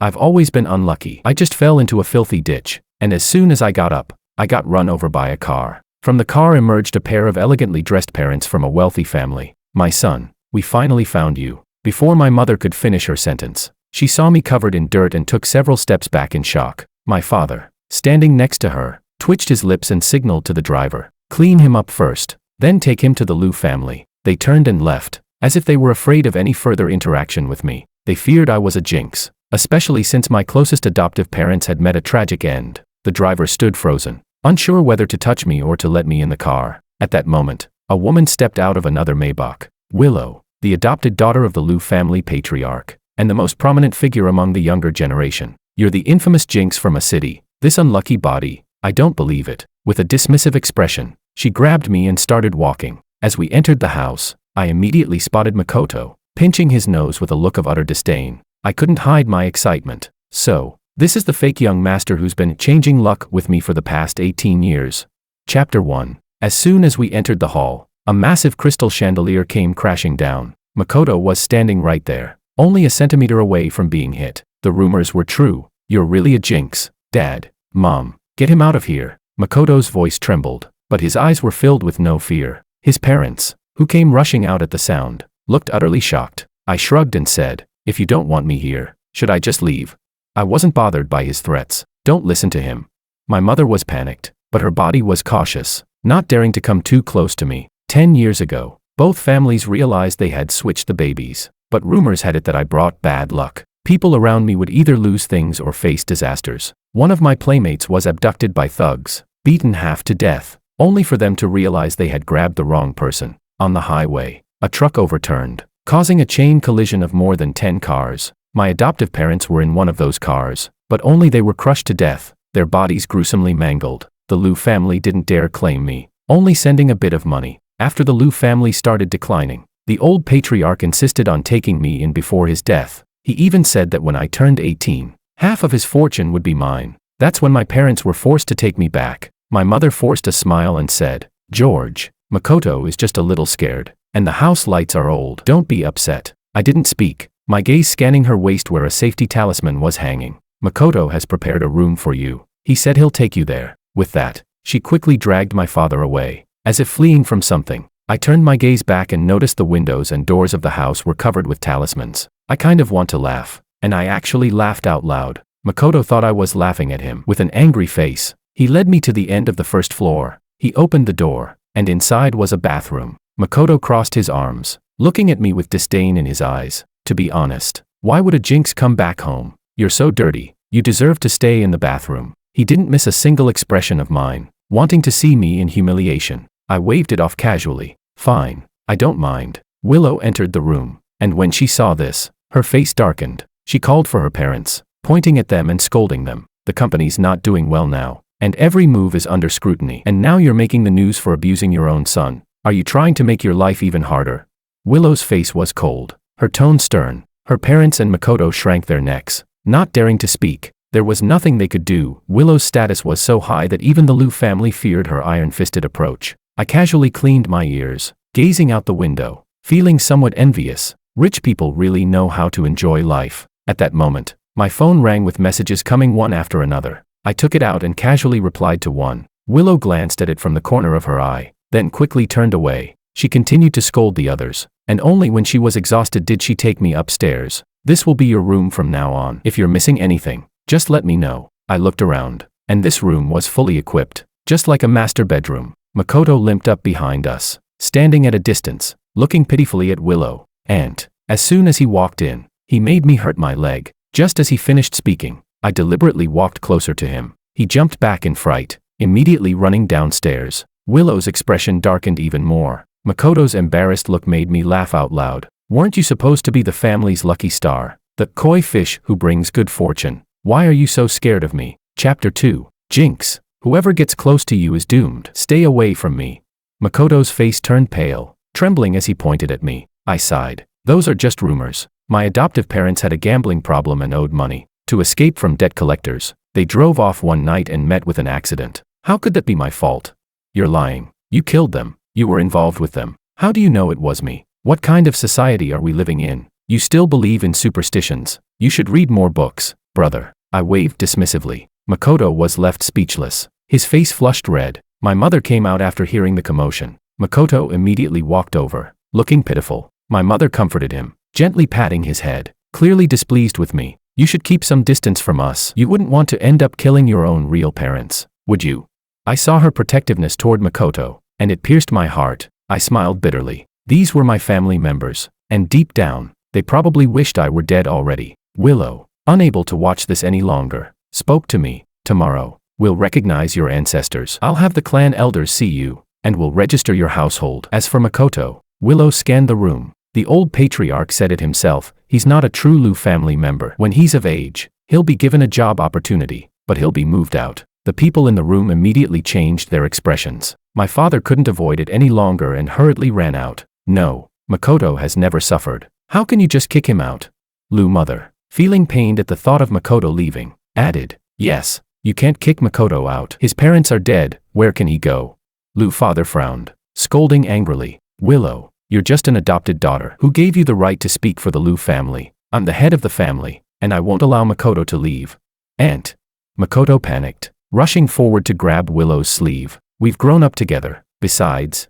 I've always been unlucky. I just fell into a filthy ditch, and as soon as I got up, I got run over by a car. From the car emerged a pair of elegantly dressed parents from a wealthy family. My son, we finally found you. Before my mother could finish her sentence, she saw me covered in dirt and took several steps back in shock. My father, standing next to her, twitched his lips and signaled to the driver, "Clean him up first, then take him to the Liu family." They turned and left, as if they were afraid of any further interaction with me. They feared I was a jinx, especially since my closest adoptive parents had met a tragic end. The driver stood frozen, unsure whether to touch me or to let me in the car. At that moment, a woman stepped out of another Maybach. Willow, the adopted daughter of the Liu family patriarch, and the most prominent figure among the younger generation. "You're the infamous jinx from a city. This unlucky body. I don't believe it." With a dismissive expression, she grabbed me and started walking. As we entered the house, I immediately spotted Makoto, pinching his nose with a look of utter disdain. I couldn't hide my excitement. So, this is the fake young master who's been changing luck with me for the past 18 years. Chapter 1. As soon as we entered the hall, a massive crystal chandelier came crashing down. Makoto was standing right there, only a centimeter away from being hit. The rumors were true. "You're really a jinx. Dad, Mom, get him out of here." Makoto's voice trembled, but his eyes were filled with no fear. His parents, who came rushing out at the sound, looked utterly shocked. I shrugged and said, "If you don't want me here, should I just leave?" I wasn't bothered by his threats. Don't listen to him. My mother was panicked, but her body was cautious, not daring to come too close to me. 10 years ago, both families realized they had switched the babies, but rumors had it that I brought bad luck. People around me would either lose things or face disasters. One of my playmates was abducted by thugs, beaten half to death, only for them to realize they had grabbed the wrong person. On the highway, a truck overturned, causing a chain collision of more than 10 cars. My adoptive parents were in one of those cars, but only they were crushed to death, their bodies gruesomely mangled. The Liu family didn't dare claim me, only sending a bit of money. After the Liu family started declining, the old patriarch insisted on taking me in before his death. He even said that when I turned 18, half of his fortune would be mine. That's when my parents were forced to take me back. My mother forced a smile and said, "George, Makoto is just a little scared, and the house lights are old. Don't be upset." I didn't speak, my gaze scanning her waist where a safety talisman was hanging. "Makoto has prepared a room for you. He said he'll take you there." With that, she quickly dragged my father away, as if fleeing from something. I turned my gaze back and noticed the windows and doors of the house were covered with talismans. I kind of want to laugh, and I actually laughed out loud. Makoto thought I was laughing at him. With an angry face, he led me to the end of the first floor. He opened the door, and inside was a bathroom. Makoto crossed his arms, looking at me with disdain in his eyes. "To be honest, why would a jinx come back home? You're so dirty. You deserve to stay in the bathroom." He didn't miss a single expression of mine, wanting to see me in humiliation. I waved it off casually. "Fine, I don't mind." Willow entered the room, and when she saw this, her face darkened. She called for her parents, pointing at them and scolding them. "The company's not doing well now, and every move is under scrutiny. And now you're making the news for abusing your own son. Are you trying to make your life even harder?" Willow's face was cold, her tone stern. Her parents and Makoto shrank their necks, not daring to speak. There was nothing they could do. Willow's status was so high that even the Liu family feared her iron-fisted approach. I casually cleaned my ears, gazing out the window, feeling somewhat envious. Rich people really know how to enjoy life. At that moment, my phone rang with messages coming one after another. I took it out and casually replied to one. Willow glanced at it from the corner of her eye, then quickly turned away. She continued to scold the others, and only when she was exhausted did she take me upstairs. "This will be your room from now on. If you're missing anything, just let me know." I looked around, and this room was fully equipped, just like a master bedroom. Makoto limped up behind us, standing at a distance, looking pitifully at Willow. And, as soon as he walked in, he made me hurt my leg. Just as he finished speaking, I deliberately walked closer to him. He jumped back in fright, immediately running downstairs. Willow's expression darkened even more. Makoto's embarrassed look made me laugh out loud. "Weren't you supposed to be the family's lucky star? The koi fish who brings good fortune? Why are you so scared of me?" Chapter 2. Jinx. Whoever gets close to you is doomed. Stay away from me. Makoto's face turned pale, trembling as he pointed at me. I sighed. Those are just rumors. My adoptive parents had a gambling problem and owed money. To escape from debt collectors, they drove off one night and met with an accident. How could that be my fault? You're lying. You killed them. You were involved with them. How do you know it was me? What kind of society are we living in? You still believe in superstitions. You should read more books. Brother. I waved dismissively. Makoto was left speechless. His face flushed red. My mother came out after hearing the commotion. Makoto immediately walked over, looking pitiful. My mother comforted him, gently patting his head, clearly displeased with me. You should keep some distance from us. You wouldn't want to end up killing your own real parents, would you? I saw her protectiveness toward Makoto, and it pierced my heart. I smiled bitterly. These were my family members, and deep down, they probably wished I were dead already. Willow, unable to watch this any longer, spoke to me. Tomorrow, we'll recognize your ancestors. I'll have the clan elders see you, and we'll register your household. As for Makoto, Willow scanned the room. The old patriarch said it himself, he's not a true Lu family member. When he's of age, he'll be given a job opportunity, but he'll be moved out. The people in the room immediately changed their expressions. My father couldn't avoid it any longer and hurriedly ran out. No, Makoto has never suffered. How can you just kick him out? Lu mother, feeling pained at the thought of Makoto leaving, added, yes, you can't kick Makoto out. His parents are dead, where can he go? Lu father frowned, scolding angrily. Willow, you're just an adopted daughter. Who gave you the right to speak for the Lu family? I'm the head of the family, and I won't allow Makoto to leave. Aunt. Makoto panicked, rushing forward to grab Willow's sleeve. We've grown up together. Besides,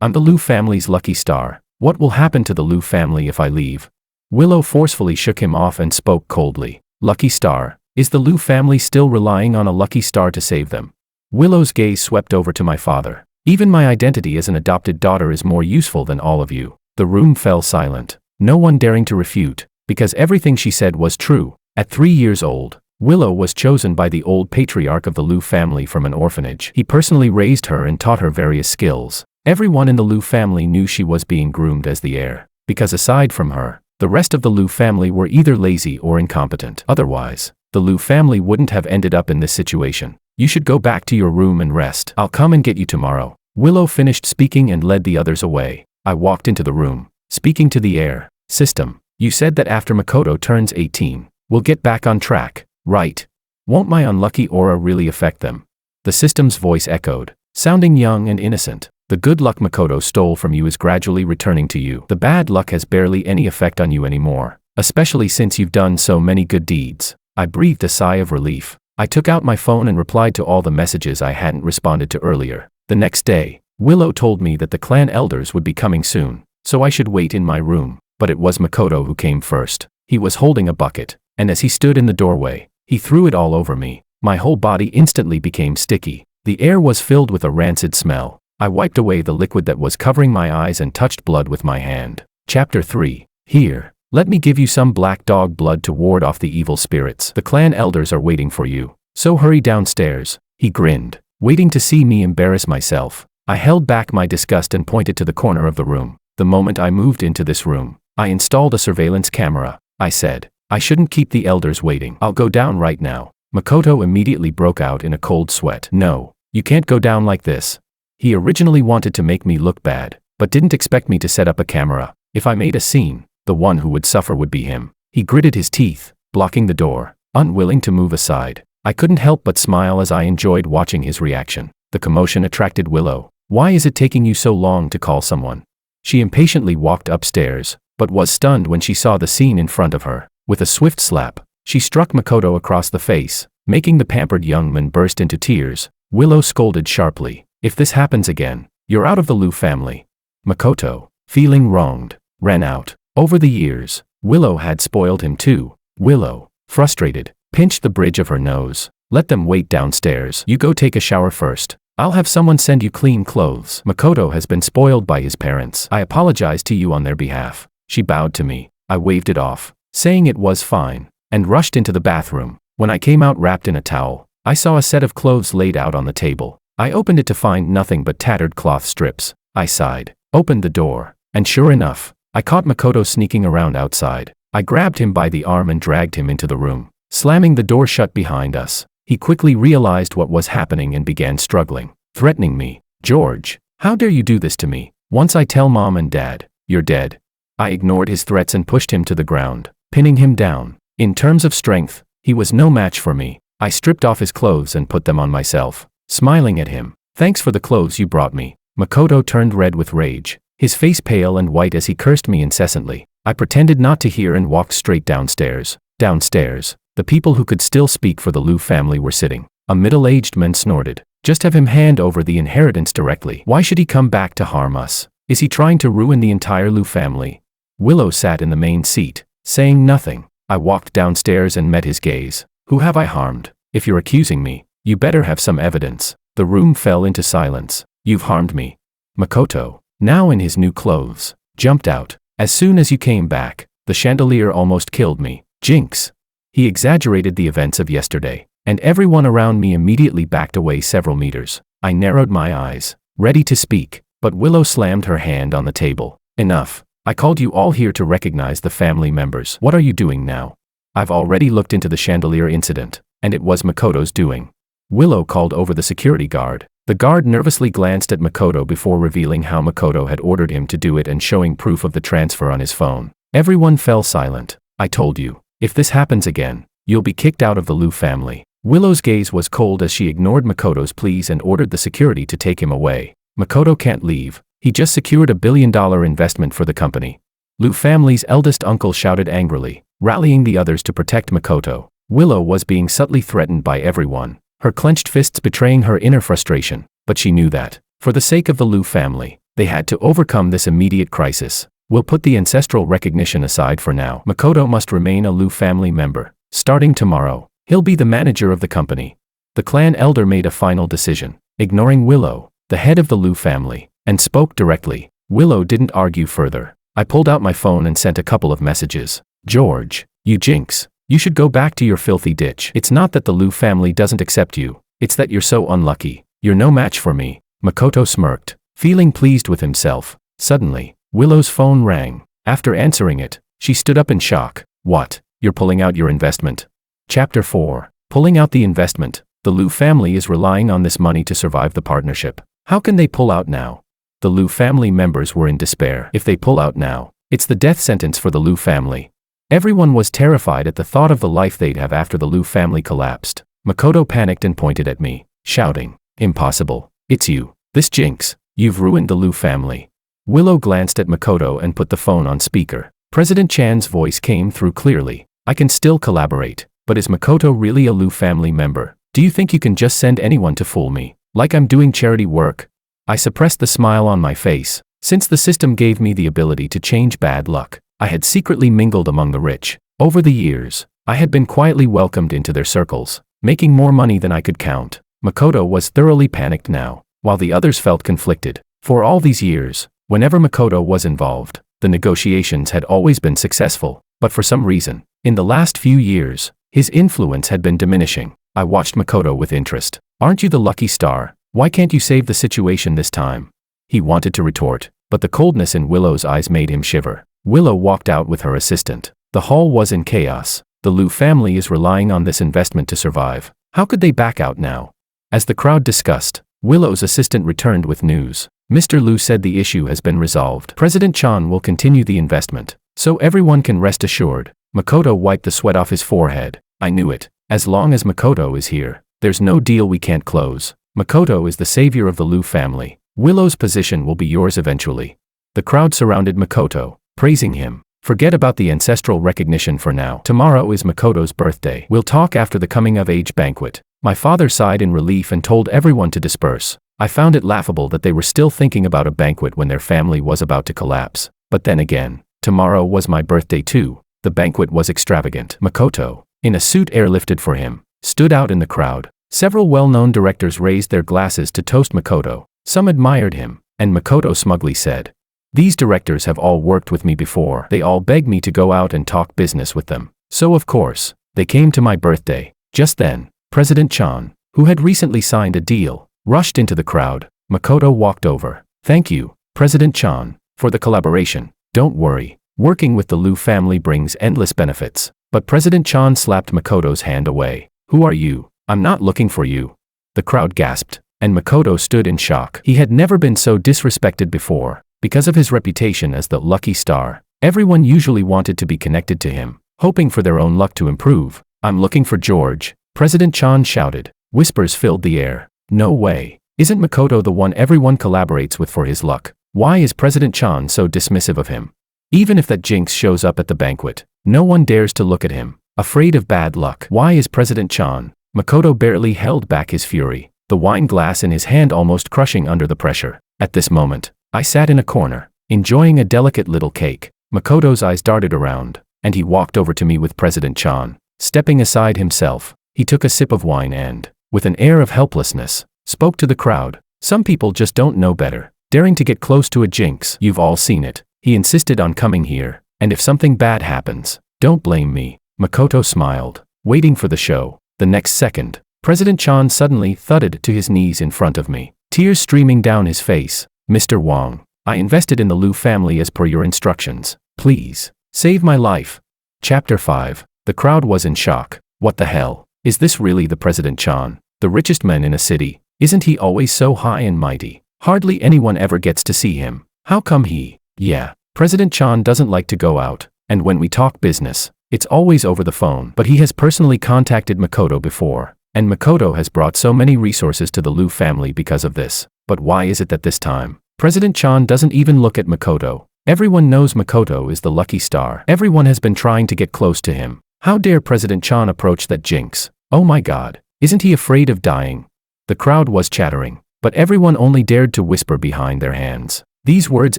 I'm the Lu family's lucky star. What will happen to the Lu family if I leave? Willow forcefully shook him off and spoke coldly. Lucky star? Is the Lu family still relying on a lucky star to save them? Willow's gaze swept over to my father. Even my identity as an adopted daughter is more useful than all of you. The room fell silent, no one daring to refute, because everything she said was true. At 3 years old, Willow was chosen by the old patriarch of the Lu family from an orphanage. He personally raised her and taught her various skills. Everyone in the Lu family knew she was being groomed as the heir, because aside from her, the rest of the Lu family were either lazy or incompetent. Otherwise, the Lu family wouldn't have ended up in this situation. You should go back to your room and rest. I'll come and get you tomorrow. Willow finished speaking and led the others away. I walked into the room, speaking to the heir. System, you said that after Makoto turns 18, we'll get back on track, right? Won't my unlucky aura really affect them? The system's voice echoed, sounding young and innocent. The good luck Makoto stole from you is gradually returning to you. The bad luck has barely any effect on you anymore, especially since you've done so many good deeds. I breathed a sigh of relief. I took out my phone and replied to all the messages I hadn't responded to earlier. The next day, Willow told me that the clan elders would be coming soon, so I should wait in my room. But it was Makoto who came first. He was holding a bucket, and as he stood in the doorway, he threw it all over me. My whole body instantly became sticky. The air was filled with a rancid smell. I wiped away the liquid that was covering my eyes and touched blood with my hand. Chapter 3. Here, let me give you some black dog blood to ward off the evil spirits. The clan elders are waiting for you, so hurry downstairs. He grinned, waiting to see me embarrass myself. I held back my disgust and pointed to the corner of the room. The moment I moved into this room, I installed a surveillance camera. I said, I shouldn't keep the elders waiting. I'll go down right now. Makoto immediately broke out in a cold sweat. No, you can't go down like this. He originally wanted to make me look bad, but didn't expect me to set up a camera. If I made a scene, the one who would suffer would be him. He gritted his teeth, blocking the door, unwilling to move aside. I couldn't help but smile as I enjoyed watching his reaction. The commotion attracted Willow. Why is it taking you so long to call someone? She impatiently walked upstairs, but was stunned when she saw the scene in front of her. With a swift slap, she struck Makoto across the face, making the pampered young man burst into tears. Willow scolded sharply. If this happens again, you're out of the Lu family. Makoto, feeling wronged, ran out. Over the years, Willow had spoiled him too. Willow, frustrated, pinched the bridge of her nose. Let them wait downstairs. You go take a shower first. I'll have someone send you clean clothes. Makoto has been spoiled by his parents. I apologize to you on their behalf. She bowed to me. I waved it off, saying it was fine, and rushed into the bathroom. When I came out wrapped in a towel, I saw a set of clothes laid out on the table. I opened it to find nothing but tattered cloth strips. I sighed, opened the door, and sure enough, I caught Makoto sneaking around outside. I grabbed him by the arm and dragged him into the room, slamming the door shut behind us. He quickly realized what was happening and began struggling, threatening me. George, how dare you do this to me? Once I tell Mom and Dad, you're dead. I ignored his threats and pushed him to the ground, pinning him down. In terms of strength, he was no match for me. I stripped off his clothes and put them on myself, smiling at him. Thanks for the clothes you brought me. Makoto turned red with rage, his face pale and white as he cursed me incessantly. I pretended not to hear and walked straight downstairs. Downstairs, the people who could still speak for the Liu family were sitting. A middle-aged man snorted. Just have him hand over the inheritance directly. Why should he come back to harm us? Is he trying to ruin the entire Liu family? Willow sat in the main seat, saying nothing. I walked downstairs and met his gaze. Who have I harmed? If you're accusing me, you better have some evidence. The room fell into silence. You've harmed me. Makoto, now in his new clothes, jumped out. As soon as you came back, the chandelier almost killed me. Jinx. He exaggerated the events of yesterday, and everyone around me immediately backed away several meters. I narrowed my eyes, ready to speak, but Willow slammed her hand on the table. Enough. I called you all here to recognize the family members. What are you doing now? I've already looked into the chandelier incident, and it was Makoto's doing. Willow called over the security guard. The guard nervously glanced at Makoto before revealing how Makoto had ordered him to do it and showing proof of the transfer on his phone. Everyone fell silent. I told you, if this happens again, you'll be kicked out of the Liu family. Willow's gaze was cold as she ignored Makoto's pleas and ordered the security to take him away. Makoto can't leave. He just secured $1 billion investment for the company. Liu family's eldest uncle shouted angrily, rallying the others to protect Makoto. Willow was being subtly threatened by everyone, her clenched fists betraying her inner frustration, but she knew that, for the sake of the Liu family, they had to overcome this immediate crisis. We'll put the ancestral recognition aside for now. Makoto must remain a Liu family member. Starting tomorrow, he'll be the manager of the company. The clan elder made a final decision, ignoring Willow, the head of the Liu family, and spoke directly. Willow didn't argue further. I pulled out my phone and sent a couple of messages. George, you jinx. You should go back to your filthy ditch. It's not that the Liu family doesn't accept you. It's that you're so unlucky. You're no match for me. Makoto smirked, feeling pleased with himself. Suddenly, Willow's phone rang. After answering it, she stood up in shock. What? You're pulling out your investment? Chapter 4. Pulling out the investment. The Liu family is relying on this money to survive the partnership. How can they pull out now? The Liu family members were in despair. If they pull out now, it's the death sentence for the Liu family. Everyone was terrified at the thought of the life they'd have after the Liu family collapsed. Makoto panicked and pointed at me, shouting, "Impossible. It's you. This jinx. You've ruined the Liu family." Willow glanced at Makoto and put the phone on speaker. President Chan's voice came through clearly. I can still collaborate, but is Makoto really a Liu family member? Do you think you can just send anyone to fool me, like I'm doing charity work? I suppressed the smile on my face. Since the system gave me the ability to change bad luck, I had secretly mingled among the rich. Over the years, I had been quietly welcomed into their circles, making more money than I could count. Makoto was thoroughly panicked now, while the others felt conflicted. For all these years, whenever Makoto was involved, the negotiations had always been successful, but for some reason, in the last few years, his influence had been diminishing. I watched Makoto with interest. Aren't you the lucky star? Why can't you save the situation this time? He wanted to retort, but the coldness in Willow's eyes made him shiver. Willow walked out with her assistant. The hall was in chaos. The Liu family is relying on this investment to survive. How could they back out now? As the crowd discussed, Willow's assistant returned with news. Mr. Liu said the issue has been resolved. President Chan will continue the investment, so everyone can rest assured. Makoto wiped the sweat off his forehead. I knew it. As long as Makoto is here, there's no deal we can't close. Makoto is the savior of the Liu family. Willow's position will be yours eventually. The crowd surrounded Makoto, praising him. Forget about the ancestral recognition for now. Tomorrow is Makoto's birthday. We'll talk after the coming-of-age banquet. My father sighed in relief and told everyone to disperse. I found it laughable that they were still thinking about a banquet when their family was about to collapse. But then again, tomorrow was my birthday too. The banquet was extravagant. Makoto, in a suit airlifted for him, stood out in the crowd. Several well-known directors raised their glasses to toast Makoto. Some admired him, and Makoto smugly said, "These directors have all worked with me before. They all begged me to go out and talk business with them. So of course, they came to my birthday." Just then, President Chan, who had recently signed a deal, rushed into the crowd. Makoto walked over. "Thank you, President Chan, for the collaboration. Don't worry, working with the Liu family brings endless benefits." But President Chan slapped Makoto's hand away. "Who are you? I'm not looking for you." The crowd gasped, and Makoto stood in shock. He had never been so disrespected before. Because of his reputation as the lucky star, everyone usually wanted to be connected to him, hoping for their own luck to improve. "I'm looking for George," President Chan shouted. Whispers filled the air. No way. Isn't Makoto the one everyone collaborates with for his luck? Why is President Chan so dismissive of him? Even if that jinx shows up at the banquet, no one dares to look at him. Afraid of bad luck. Why is President Chan? Makoto barely held back his fury, the wine glass in his hand almost crushing under the pressure. At this moment, I sat in a corner, enjoying a delicate little cake. Makoto's eyes darted around, and he walked over to me with President Chan. Stepping aside himself, he took a sip of wine and, with an air of helplessness, spoke to the crowd. Some people just don't know better, daring to get close to a jinx. You've all seen it. He insisted on coming here, and if something bad happens, don't blame me. Makoto smiled, waiting for the show. The next second, President Chan suddenly thudded to his knees in front of me, tears streaming down his face. Mr. Wang, I invested in the Liu family as per your instructions. Please, save my life. Chapter 5. The crowd was in shock. What the hell? Is this really the President Chan, the richest man in a city? Isn't he always so high and mighty? Hardly anyone ever gets to see him. How come he? Yeah, President Chan doesn't like to go out, and when we talk business, it's always over the phone. But he has personally contacted Makoto before, and Makoto has brought so many resources to the Liu family because of this. But why is it that this time, President Chan doesn't even look at Makoto? Everyone knows Makoto is the lucky star. Everyone has been trying to get close to him. How dare President Chan approach that jinx? Oh my god, isn't he afraid of dying? The crowd was chattering, but everyone only dared to whisper behind their hands. These words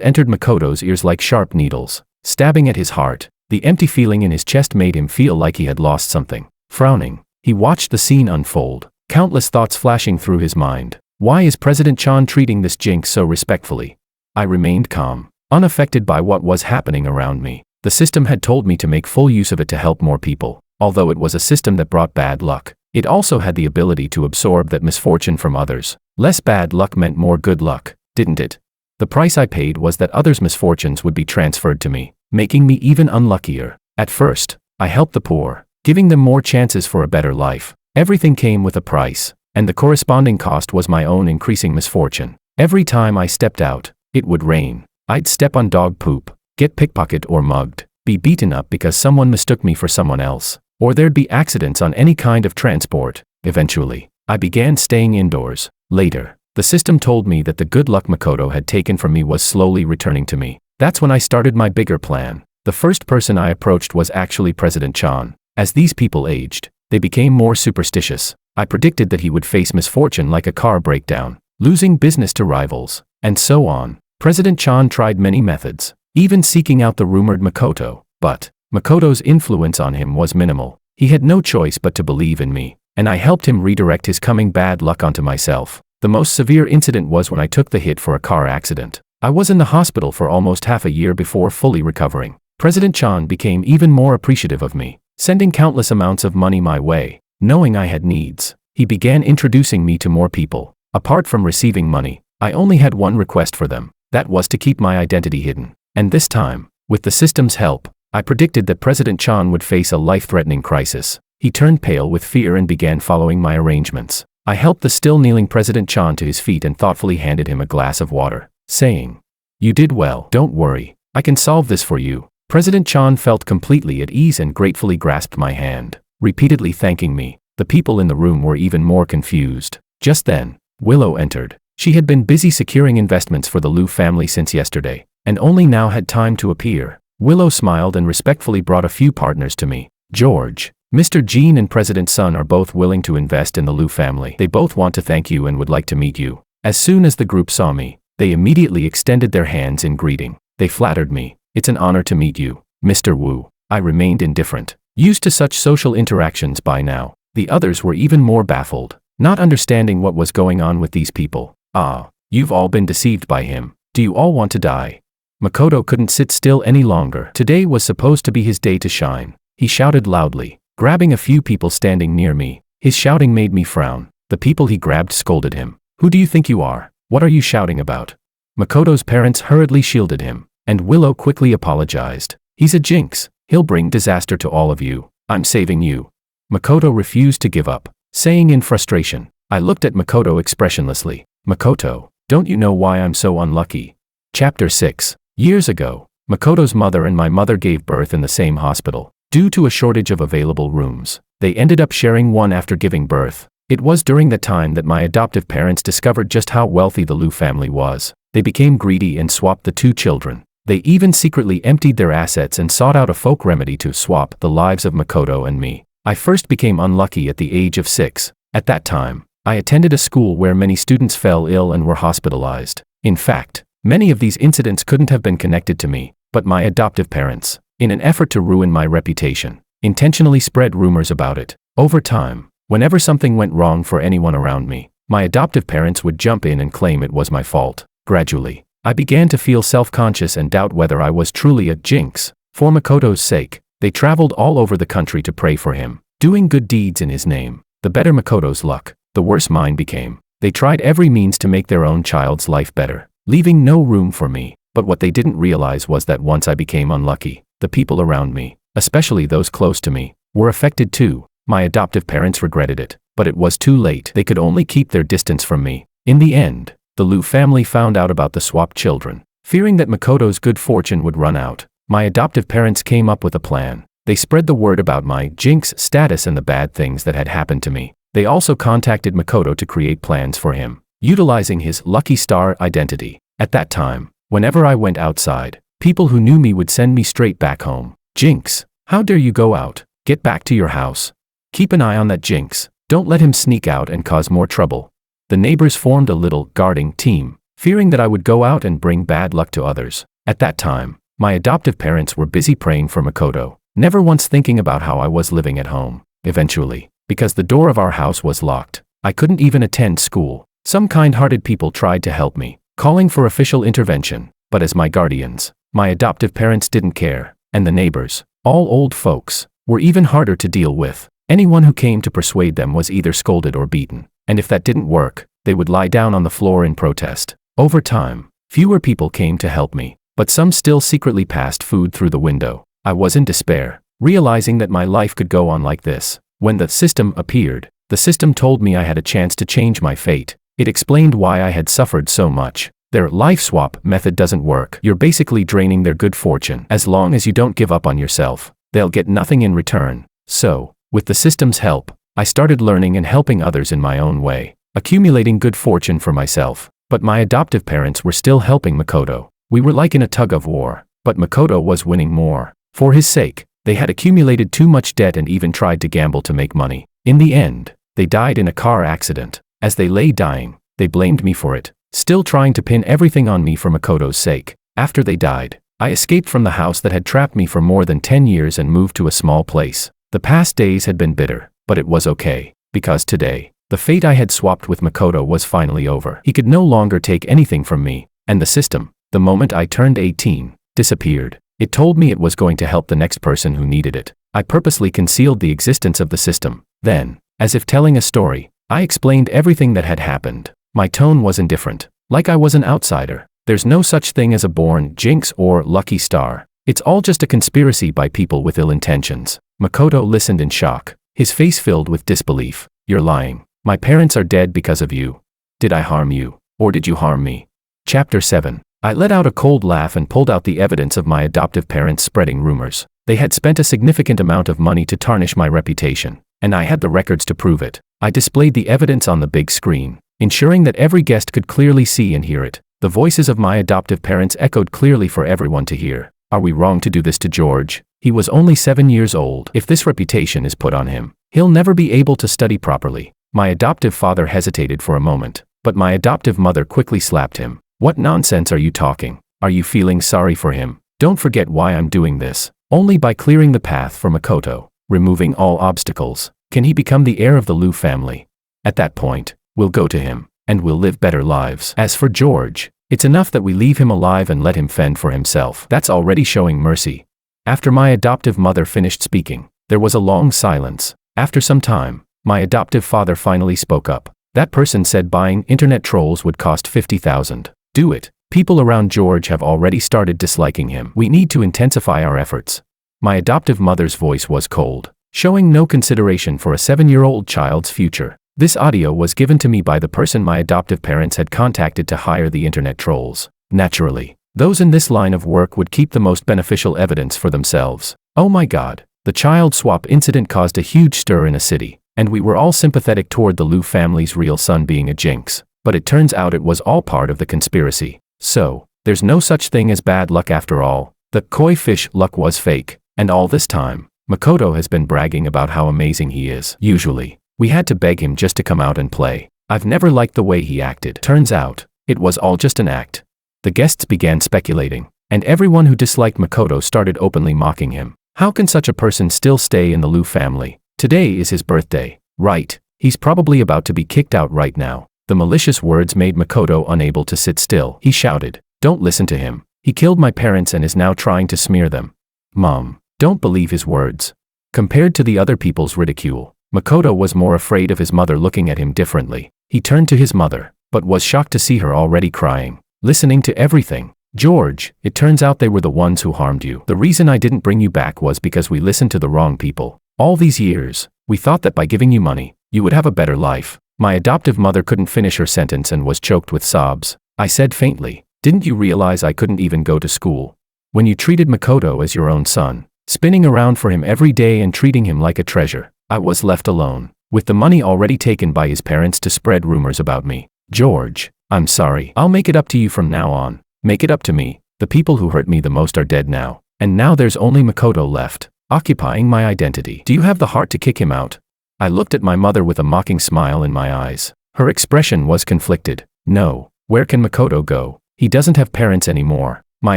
entered Makoto's ears like sharp needles, stabbing at his heart. The empty feeling in his chest made him feel like he had lost something. Frowning, he watched the scene unfold, countless thoughts flashing through his mind. Why is President Chan treating this jinx so respectfully? I remained calm, unaffected by what was happening around me. The system had told me to make full use of it to help more people. Although it was a system that brought bad luck, it also had the ability to absorb that misfortune from others. Less bad luck meant more good luck, didn't it? The price I paid was that others' misfortunes would be transferred to me, making me even unluckier. At first, I helped the poor, giving them more chances for a better life. Everything came with a price, and the corresponding cost was my own increasing misfortune. Every time I stepped out, it would rain. I'd step on dog poop, get pickpocketed or mugged, be beaten up because someone mistook me for someone else, or there'd be accidents on any kind of transport. Eventually, I began staying indoors. Later, the system told me that the good luck Makoto had taken from me was slowly returning to me. That's when I started my bigger plan. The first person I approached was actually President Chan. As these people aged, they became more superstitious. I predicted that he would face misfortune like a car breakdown, losing business to rivals, and so on. President Chan tried many methods, even seeking out the rumored Makoto, but Makoto's influence on him was minimal. He had no choice but to believe in me, and I helped him redirect his coming bad luck onto myself. The most severe incident was when I took the hit for a car accident. I was in the hospital for almost half a year before fully recovering. President Chan became even more appreciative of me, sending countless amounts of money my way. Knowing I had needs, he began introducing me to more people. Apart from receiving money, I only had one request for them. That was to keep my identity hidden. And this time, with the system's help, I predicted that President Chan would face a life-threatening crisis. He turned pale with fear and began following my arrangements. I helped the still kneeling President Chan to his feet and thoughtfully handed him a glass of water, saying, "You did well. Don't worry. I can solve this for you." President Chan felt completely at ease and gratefully grasped my hand, repeatedly thanking me. The people in the room were even more confused. Just then, Willow entered. She had been busy securing investments for the Liu family since yesterday, and only now had time to appear. Willow smiled and respectfully brought a few partners to me. George, Mr. Jean and President Sun are both willing to invest in the Liu family. They both want to thank you and would like to meet you. As soon as the group saw me, they immediately extended their hands in greeting. They flattered me. "It's an honor to meet you, Mr. Wu." I remained indifferent, used to such social interactions by now. The others were even more baffled, not understanding what was going on with these people. "Ah, you've all been deceived by him. Do you all want to die?" Makoto couldn't sit still any longer. Today was supposed to be his day to shine. He shouted loudly, grabbing a few people standing near me. His shouting made me frown. The people he grabbed scolded him. "Who do you think you are? What are you shouting about?" Makoto's parents hurriedly shielded him, and Willow quickly apologized. "He's a jinx. He'll bring disaster to all of you. I'm saving you." Makoto refused to give up, saying in frustration. I looked at Makoto expressionlessly. "Makoto, don't you know why I'm so unlucky?" Chapter 6. Years ago, Makoto's mother and my mother gave birth in the same hospital. Due to a shortage of available rooms, they ended up sharing one after giving birth. It was during that time that my adoptive parents discovered just how wealthy the Liu family was. They became greedy and swapped the two children. They even secretly emptied their assets and sought out a folk remedy to swap the lives of Makoto and me. I first became unlucky at the age of 6. At that time, I attended a school where many students fell ill and were hospitalized. In fact, many of these incidents couldn't have been connected to me, but my adoptive parents, in an effort to ruin my reputation, intentionally spread rumors about it. Over time, whenever something went wrong for anyone around me, my adoptive parents would jump in and claim it was my fault. Gradually, I began to feel self-conscious and doubt whether I was truly a jinx. For Makoto's sake, they traveled all over the country to pray for him, doing good deeds in his name. The better Makoto's luck, the worse mine became. They tried every means to make their own child's life better, leaving no room for me. But what they didn't realize was that once I became unlucky, the people around me, especially those close to me, were affected too. My adoptive parents regretted it, but it was too late. They could only keep their distance from me. In the end, the Liu family found out about the swapped children. Fearing that Makoto's good fortune would run out, my adoptive parents came up with a plan. They spread the word about my jinx status and the bad things that had happened to me. They also contacted Makoto to create plans for him, utilizing his lucky star identity. At that time, whenever I went outside, people who knew me would send me straight back home. Jinx, how dare you go out? Get back to your house. Keep an eye on that jinx. Don't let him sneak out and cause more trouble. The neighbors formed a little guarding team, fearing that I would go out and bring bad luck to others. At that time, my adoptive parents were busy praying for Makoto, never once thinking about how I was living at home. Eventually, because the door of our house was locked, I couldn't even attend school. Some kind-hearted people tried to help me, calling for official intervention, but as my guardians, my adoptive parents didn't care, and the neighbors, all old folks, were even harder to deal with. Anyone who came to persuade them was either scolded or beaten, and if that didn't work, they would lie down on the floor in protest. Over time, fewer people came to help me, but some still secretly passed food through the window. I was in despair, realizing that my life could go on like this. When the system appeared, the system told me I had a chance to change my fate. It explained why I had suffered so much. Their life swap method doesn't work. You're basically draining their good fortune. As long as you don't give up on yourself, they'll get nothing in return. So, with the system's help, I started learning and helping others in my own way, accumulating good fortune for myself. But my adoptive parents were still helping Makoto. We were like in a tug of war, but Makoto was winning more. For his sake, they had accumulated too much debt and even tried to gamble to make money. In the end, they died in a car accident. As they lay dying, they blamed me for it, still trying to pin everything on me for Makoto's sake. After they died, I escaped from the house that had trapped me for more than 10 years and moved to a small place. The past days had been bitter, but it was okay, because today, the fate I had swapped with Makoto was finally over. He could no longer take anything from me, and the system, the moment I turned 18, disappeared. It told me it was going to help the next person who needed it. I purposely concealed the existence of the system. Then, as if telling a story, I explained everything that had happened. My tone was indifferent, like I was an outsider. There's no such thing as a born jinx or lucky star. It's all just a conspiracy by people with ill intentions. Makoto listened in shock, his face filled with disbelief. You're lying. My parents are dead because of you. Did I harm you, or did you harm me? Chapter 7. I let out a cold laugh and pulled out the evidence of my adoptive parents spreading rumors. They had spent a significant amount of money to tarnish my reputation, and I had the records to prove it. I displayed the evidence on the big screen, ensuring that every guest could clearly see and hear it. The voices of my adoptive parents echoed clearly for everyone to hear. Are we wrong to do this to George? He was only 7 years old. If this reputation is put on him, he'll never be able to study properly. My adoptive father hesitated for a moment, but my adoptive mother quickly slapped him. What nonsense are you talking? Are you feeling sorry for him? Don't forget why I'm doing this. Only by clearing the path for Makoto, removing all obstacles, can he become the heir of the Liu family. At that point, we'll go to him, and we'll live better lives. As for George, it's enough that we leave him alive and let him fend for himself. That's already showing mercy. After my adoptive mother finished speaking, there was a long silence. After some time, my adoptive father finally spoke up. That person said buying internet trolls would cost 50,000. Do it. People around George have already started disliking him. We need to intensify our efforts. My adoptive mother's voice was cold, showing no consideration for a 7-year-old child's future. This audio was given to me by the person my adoptive parents had contacted to hire the internet trolls. Naturally, those in this line of work would keep the most beneficial evidence for themselves. Oh my God, the child swap incident caused a huge stir in a city, and we were all sympathetic toward the Liu family's real son being a jinx. But it turns out it was all part of the conspiracy. So, There's no such thing as bad luck after all. The koi fish luck was fake. And all this time, Makoto has been bragging about how amazing he is. Usually, we had to beg him just to come out and play. I've never liked the way he acted. Turns out, it was all just an act. The guests began speculating, and everyone who disliked Makoto started openly mocking him. How can such a person still stay in the Liu family? Today is his birthday. Right, he's probably about to be kicked out right now. The malicious words made Makoto unable to sit still. He shouted, "Don't listen to him. He killed my parents and is now trying to smear them." Mom, don't believe his words. Compared to the other people's ridicule, Makoto was more afraid of his mother looking at him differently. He turned to his mother, but was shocked to see her already crying, listening to everything. "George, it turns out they were the ones who harmed you. The reason I didn't bring you back was because we listened to the wrong people. All these years, we thought that by giving you money, you would have a better life." My adoptive mother couldn't finish her sentence and was choked with sobs. I said faintly, "Didn't you realize I couldn't even go to school? When you treated Makoto as your own son, spinning around for him every day and treating him like a treasure, I was left alone, with the money already taken by his parents to spread rumors about me. George, I'm sorry. I'll make it up to you from now on. Make it up to me. The people who hurt me the most are dead now. And now there's only Makoto left, occupying my identity. Do you have the heart to kick him out?" I looked at my mother with a mocking smile in my eyes. Her expression was conflicted. "No. Where can Makoto go? He doesn't have parents anymore." My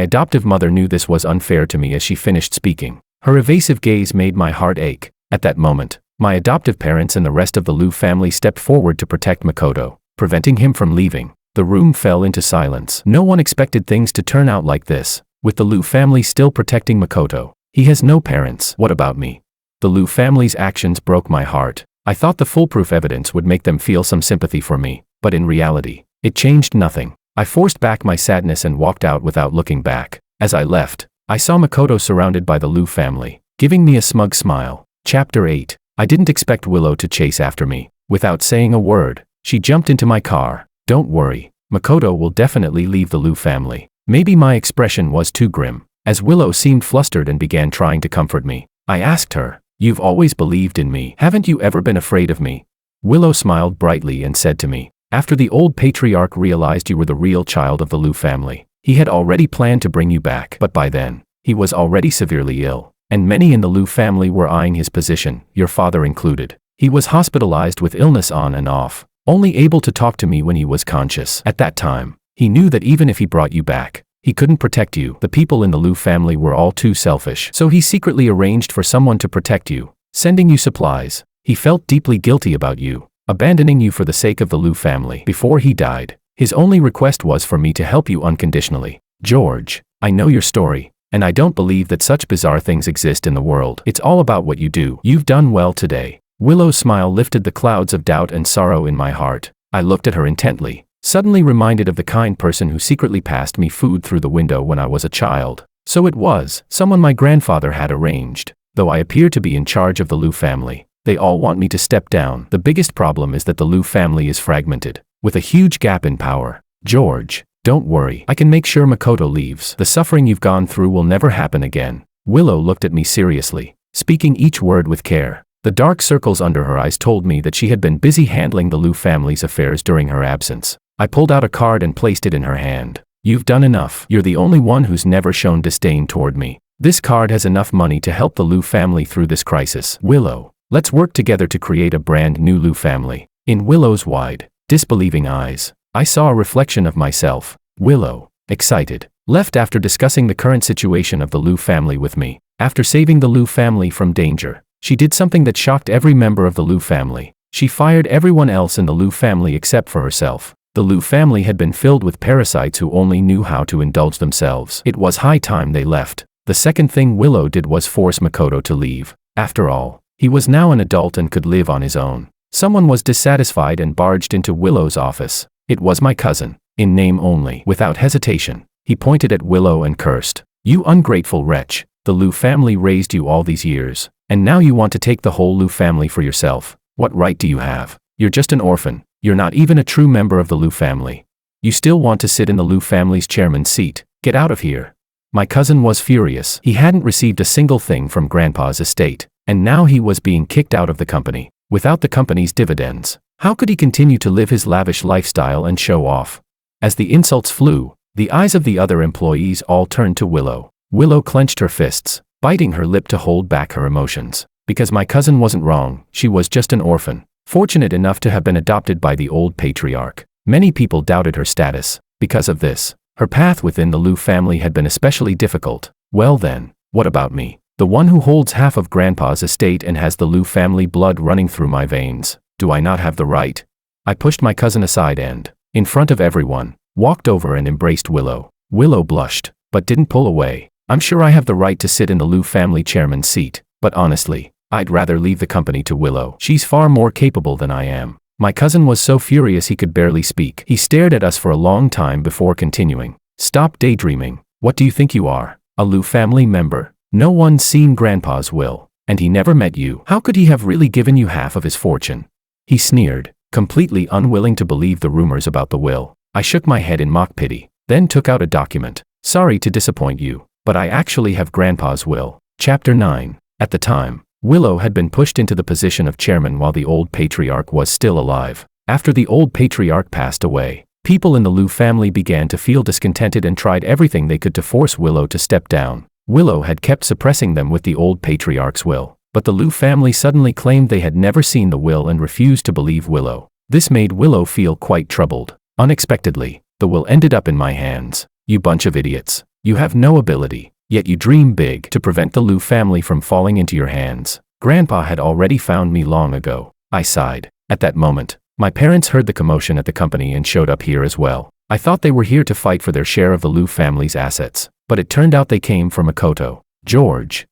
adoptive mother knew this was unfair to me as she finished speaking. Her evasive gaze made my heart ache. At that moment, my adoptive parents and the rest of the Liu family stepped forward to protect Makoto, preventing him from leaving. The room fell into silence. No one expected things to turn out like this, with the Liu family still protecting Makoto. He has no parents. What about me? The Liu family's actions broke my heart. I thought the foolproof evidence would make them feel some sympathy for me, but in reality, it changed nothing. I forced back my sadness and walked out without looking back. As I left, I saw Makoto surrounded by the Liu family, giving me a smug smile. Chapter 8. I didn't expect Willow to chase after me. Without saying a word, she jumped into my car. "Don't worry, Makoto will definitely leave the Liu family." Maybe my expression was too grim, as Willow seemed flustered and began trying to comfort me. I asked her, "You've always believed in me. Haven't you ever been afraid of me?" Willow smiled brightly and said to me, "After the old patriarch realized you were the real child of the Liu family, he had already planned to bring you back. But by then, he was already severely ill, and many in the Liu family were eyeing his position, your father included. He was hospitalized with illness on and off, only able to talk to me when he was conscious. At that time, he knew that even if he brought you back, he couldn't protect you. The people in the Liu family were all too selfish. So he secretly arranged for someone to protect you, sending you supplies. He felt deeply guilty about you, abandoning you for the sake of the Liu family. Before he died, his only request was for me to help you unconditionally. George, I know your story, and I don't believe that such bizarre things exist in the world. It's all about what you do. You've done well today." Willow's smile lifted the clouds of doubt and sorrow in my heart. I looked at her intently, suddenly reminded of the kind person who secretly passed me food through the window when I was a child. So it was someone my grandfather had arranged. Though I appear to be in charge of the Liu family, they all want me to step down. The biggest problem is that the Liu family is fragmented, with a huge gap in power. George, don't worry. I can make sure Makoto leaves. The suffering you've gone through will never happen again. Willow looked at me seriously, speaking each word with care. The dark circles under her eyes told me that she had been busy handling the Liu family's affairs during her absence. I pulled out a card and placed it in her hand. "You've done enough. You're the only one who's never shown disdain toward me. This card has enough money to help the Liu family through this crisis. Willow, let's work together to create a brand new Liu family." In Willow's wide, disbelieving eyes, I saw a reflection of myself. Willow, excited, left after discussing the current situation of the Liu family with me. After saving the Liu family from danger, she did something that shocked every member of the Liu family. She fired everyone else in the Liu family except for herself. The Liu family had been filled with parasites who only knew how to indulge themselves. It was high time they left. The second thing Willow did was force Makoto to leave. After all, he was now an adult and could live on his own. Someone was dissatisfied and barged into Willow's office. It was my cousin, in name only. Without hesitation, he pointed at Willow and cursed. "You ungrateful wretch, the Liu family raised you all these years, and now you want to take the whole Liu family for yourself. What right do you have? You're just an orphan. You're not even a true member of the Liu family. You still want to sit in the Liu family's chairman's seat. Get out of here." My cousin was furious. He hadn't received a single thing from Grandpa's estate, and now he was being kicked out of the company. Without the company's dividends, how could he continue to live his lavish lifestyle and show off? As the insults flew, The eyes of the other employees all turned to Willow. Willow clenched her fists, biting her lip to hold back her emotions. Because my cousin wasn't wrong, she was just an orphan, fortunate enough to have been adopted by the old patriarch. Many people doubted her status. Because of this, her path within the Liu family had been especially difficult. Well then, what about me? The one who holds half of Grandpa's estate and has the Liu family blood running through my veins. Do I not have the right? I pushed my cousin aside and, in front of everyone, walked over and embraced Willow. Willow blushed, but didn't pull away. I'm sure I have the right to sit in the Liu family chairman's seat, but honestly, I'd rather leave the company to Willow. She's far more capable than I am. My cousin was so furious he could barely speak. He stared at us for a long time before continuing. Stop daydreaming. What do you think you are? A Liu family member? No one's seen Grandpa's will, and he never met you. How could he have really given you half of his fortune? He sneered, completely unwilling to believe the rumors about the will. I shook my head in mock pity, then took out a document. Sorry to disappoint you, but I actually have Grandpa's will. Chapter 9. At the time, Willow had been pushed into the position of chairman while the old patriarch was still alive. After the old patriarch passed away, people in the Liu family began to feel discontented and tried everything they could to force Willow to step down. Willow had kept suppressing them with the old patriarch's will, but the Liu family suddenly claimed they had never seen the will and refused to believe Willow. This made Willow feel quite troubled. Unexpectedly, the will ended up in my hands. You bunch of idiots. You have no ability, yet you dream big to prevent the Liu family from falling into your hands. Grandpa had already found me long ago. I sighed. At that moment, my parents heard the commotion at the company and showed up here as well. I thought they were here to fight for their share of the Liu family's assets, but it turned out they came for Makoto. George.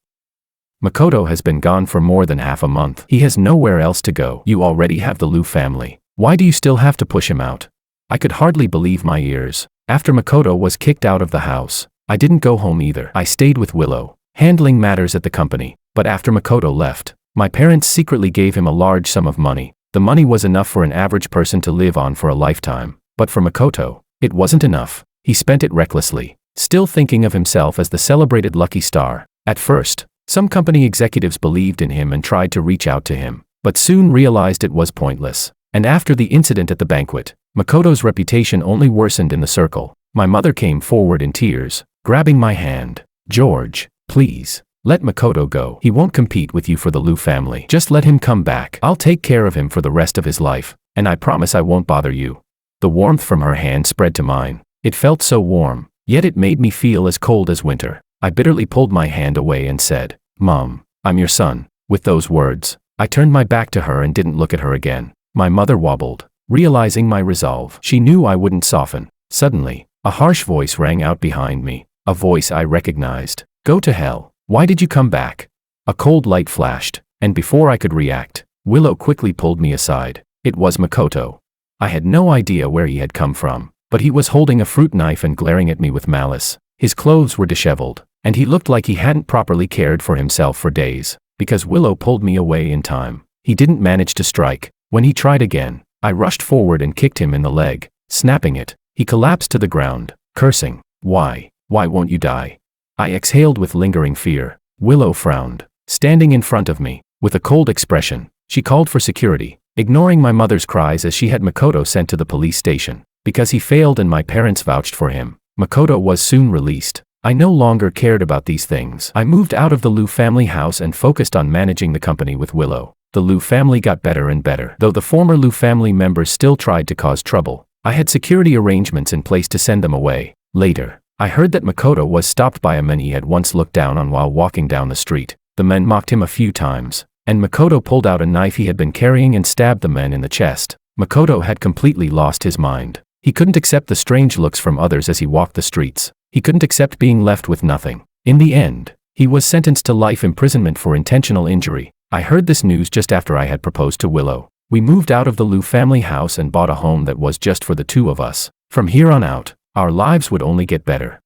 Makoto has been gone for more than half a month. He has nowhere else to go. You already have the Liu family. Why do you still have to push him out? I could hardly believe my ears. After Makoto was kicked out of the house, I didn't go home either. I stayed with Willow, handling matters at the company. But after Makoto left, my parents secretly gave him a large sum of money. The money was enough for an average person to live on for a lifetime. But for Makoto, it wasn't enough. He spent it recklessly, still thinking of himself as the celebrated lucky star. At first, some company executives believed in him and tried to reach out to him, but soon realized it was pointless. And after the incident at the banquet, Makoto's reputation only worsened in the circle. My mother came forward in tears, grabbing my hand. George, please, let Makoto go. He won't compete with you for the Liu family. Just let him come back. I'll take care of him for the rest of his life, and I promise I won't bother you. The warmth from her hand spread to mine. It felt so warm, yet it made me feel as cold as winter. I bitterly pulled my hand away and said, Mom, I'm your son. With those words, I turned my back to her and didn't look at her again. My mother wobbled, realizing my resolve. She knew I wouldn't soften. Suddenly, a harsh voice rang out behind me, a voice I recognized. Go to hell. Why did you come back? A cold light flashed, and before I could react, Willow quickly pulled me aside. It was Makoto. I had no idea where he had come from, but he was holding a fruit knife and glaring at me with malice. His clothes were disheveled, and he looked like he hadn't properly cared for himself for days. Because Willow pulled me away in time, he didn't manage to strike. When he tried again, I rushed forward and kicked him in the leg, snapping it. He collapsed to the ground, cursing. Why won't you die? I exhaled with lingering fear. Willow frowned, standing in front of me, with a cold expression. She called for security, ignoring my mother's cries as she had Makoto sent to the police station. Because he failed and my parents vouched for him, Makoto was soon released. I no longer cared about these things. I moved out of the Liu family house and focused on managing the company with Willow. The Liu family got better and better. Though the former Liu family members still tried to cause trouble, I had security arrangements in place to send them away. Later, I heard that Makoto was stopped by a man he had once looked down on while walking down the street. The men mocked him a few times, and Makoto pulled out a knife he had been carrying and stabbed the man in the chest. Makoto had completely lost his mind. He couldn't accept the strange looks from others as he walked the streets. He couldn't accept being left with nothing. In the end, he was sentenced to life imprisonment for intentional injury. I heard this news just after I had proposed to Willow. We moved out of the Liu family house and bought a home that was just for the two of us. From here on out, our lives would only get better.